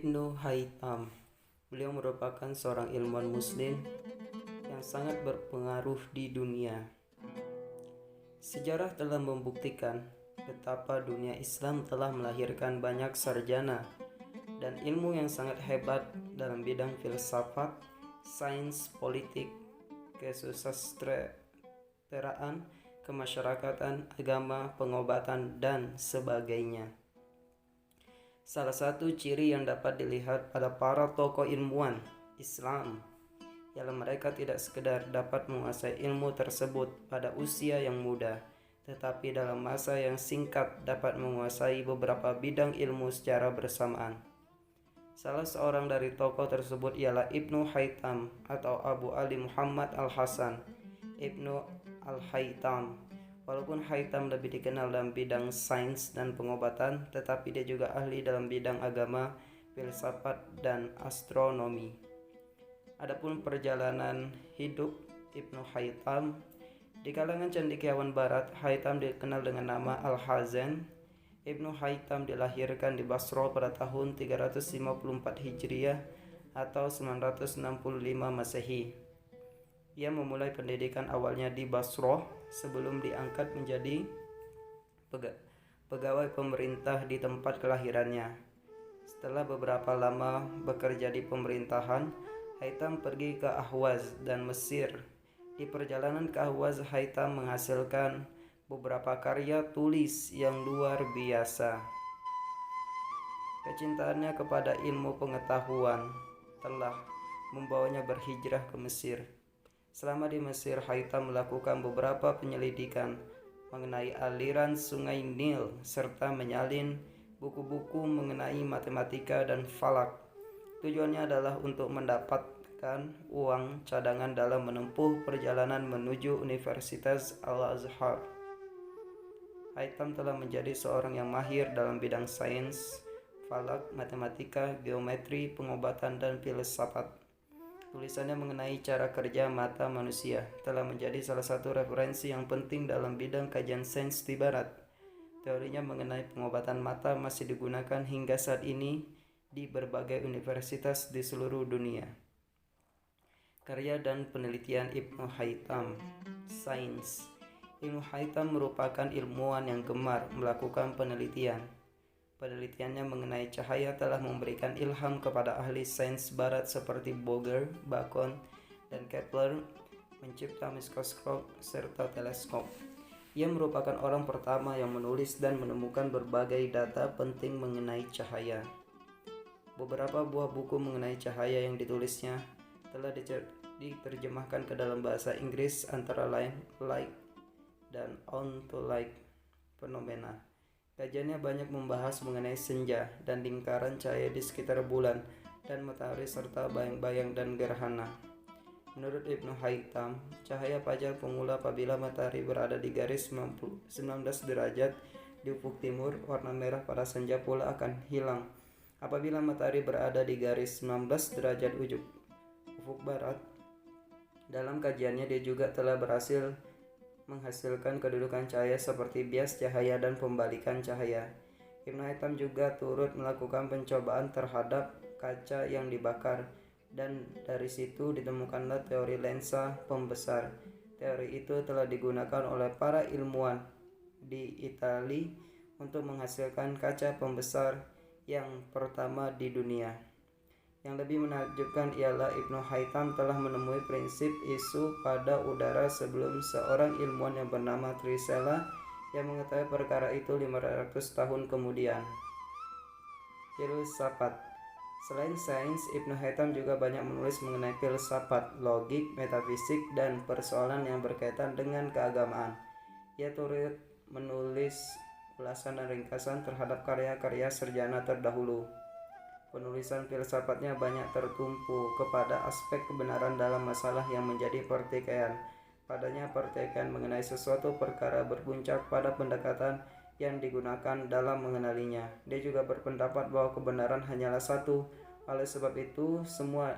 Ibnu Haytham. Beliau merupakan seorang ilmuwan muslim yang sangat berpengaruh di dunia. Sejarah telah membuktikan betapa dunia Islam telah melahirkan banyak sarjana dan ilmu yang sangat hebat dalam bidang filsafat, sains, politik, kesusastraan, kemasyarakatan, agama, pengobatan, dan sebagainya. Salah satu ciri yang dapat dilihat pada para tokoh ilmuwan Islam ialah mereka tidak sekedar dapat menguasai ilmu tersebut pada usia yang muda, tetapi dalam masa yang singkat dapat menguasai beberapa bidang ilmu secara bersamaan. Salah seorang dari tokoh tersebut ialah Ibnu Haytham atau Abu Ali Muhammad Al-Hasan Ibnu Al-Haytham. Walaupun Haytham lebih dikenal dalam bidang sains dan pengobatan, tetapi dia juga ahli dalam bidang agama, filsafat, dan astronomi. Adapun perjalanan hidup Ibnu Haytham, di kalangan cendekiawan barat, Haytham dikenal dengan nama Al-Hazan. Ibnu Haytham dilahirkan di Basra pada tahun 354 Hijriah atau 965 Masehi. Ia memulai pendidikan awalnya di Basra sebelum diangkat menjadi pegawai pemerintah di tempat kelahirannya. Setelah beberapa lama bekerja di pemerintahan, Haytham pergi ke Ahwaz dan Mesir. Di perjalanan ke Ahwaz, Haytham menghasilkan beberapa karya tulis yang luar biasa. Kecintaannya kepada ilmu pengetahuan telah membawanya berhijrah ke Mesir. Selama di Mesir, Haytham melakukan beberapa penyelidikan mengenai aliran sungai Nil serta menyalin buku-buku mengenai matematika dan falak. Tujuannya adalah untuk mendapatkan uang cadangan dalam menempuh perjalanan menuju Universitas Al-Azhar. Haytham telah menjadi seorang yang mahir dalam bidang sains, falak, matematika, geometri, pengobatan, dan filsafat. Tulisannya mengenai cara kerja mata manusia telah menjadi salah satu referensi yang penting dalam bidang kajian sains di barat. Teorinya mengenai pengobatan mata masih digunakan hingga saat ini di berbagai universitas di seluruh dunia. Karya dan penelitian Ibnu Haytham. Sains. Ibnu Haytham merupakan ilmuwan yang gemar melakukan penelitian. Penelitiannya mengenai cahaya telah memberikan ilham kepada ahli sains barat seperti Boger, Bacon, dan Kepler mencipta mikroskop serta teleskop. Ia merupakan orang pertama yang menulis dan menemukan berbagai data penting mengenai cahaya. Beberapa buah buku mengenai cahaya yang ditulisnya telah diterjemahkan ke dalam bahasa Inggris, antara lain Light dan On to Light Phenomena. Kajiannya banyak membahas mengenai senja dan lingkaran cahaya di sekitar bulan dan matahari serta bayang-bayang dan gerhana. Menurut Ibnu Haytham, cahaya fajar pemula apabila matahari berada di garis 19 derajat di ufuk timur, warna merah pada senja pula akan hilang apabila matahari berada di garis 19 derajat ufuk barat. Dalam kajiannya dia juga telah berhasil menghasilkan kedudukan cahaya seperti bias cahaya dan pembalikan cahaya. Ibnu Haytham juga turut melakukan pencobaan terhadap kaca yang dibakar, dan dari situ ditemukanlah teori lensa pembesar. Teori itu telah digunakan oleh para ilmuwan di Italia untuk menghasilkan kaca pembesar yang pertama di dunia. Yang lebih menakjubkan ialah Ibnu Haytham telah menemui prinsip isu pada udara sebelum seorang ilmuwan yang bernama Trisella yang mengetahui perkara itu 500 tahun kemudian. Filsafat. Selain sains, Ibnu Haytham juga banyak menulis mengenai filsafat, logik, metafisik, dan persoalan yang berkaitan dengan keagamaan. Ia turut menulis ulasan dan ringkasan terhadap karya-karya sarjana terdahulu. Penulisan filsafatnya banyak tertumpu kepada aspek kebenaran dalam masalah yang menjadi pertikaian. Padanya pertikaian mengenai sesuatu perkara berpuncak pada pendekatan yang digunakan dalam mengenalinya. Dia juga berpendapat bahwa kebenaran hanyalah satu. Oleh sebab itu, semua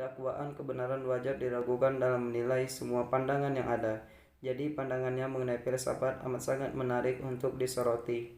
dakwaan kebenaran wajar diragukan dalam menilai semua pandangan yang ada. Jadi pandangannya mengenai filsafat amat sangat menarik untuk disoroti.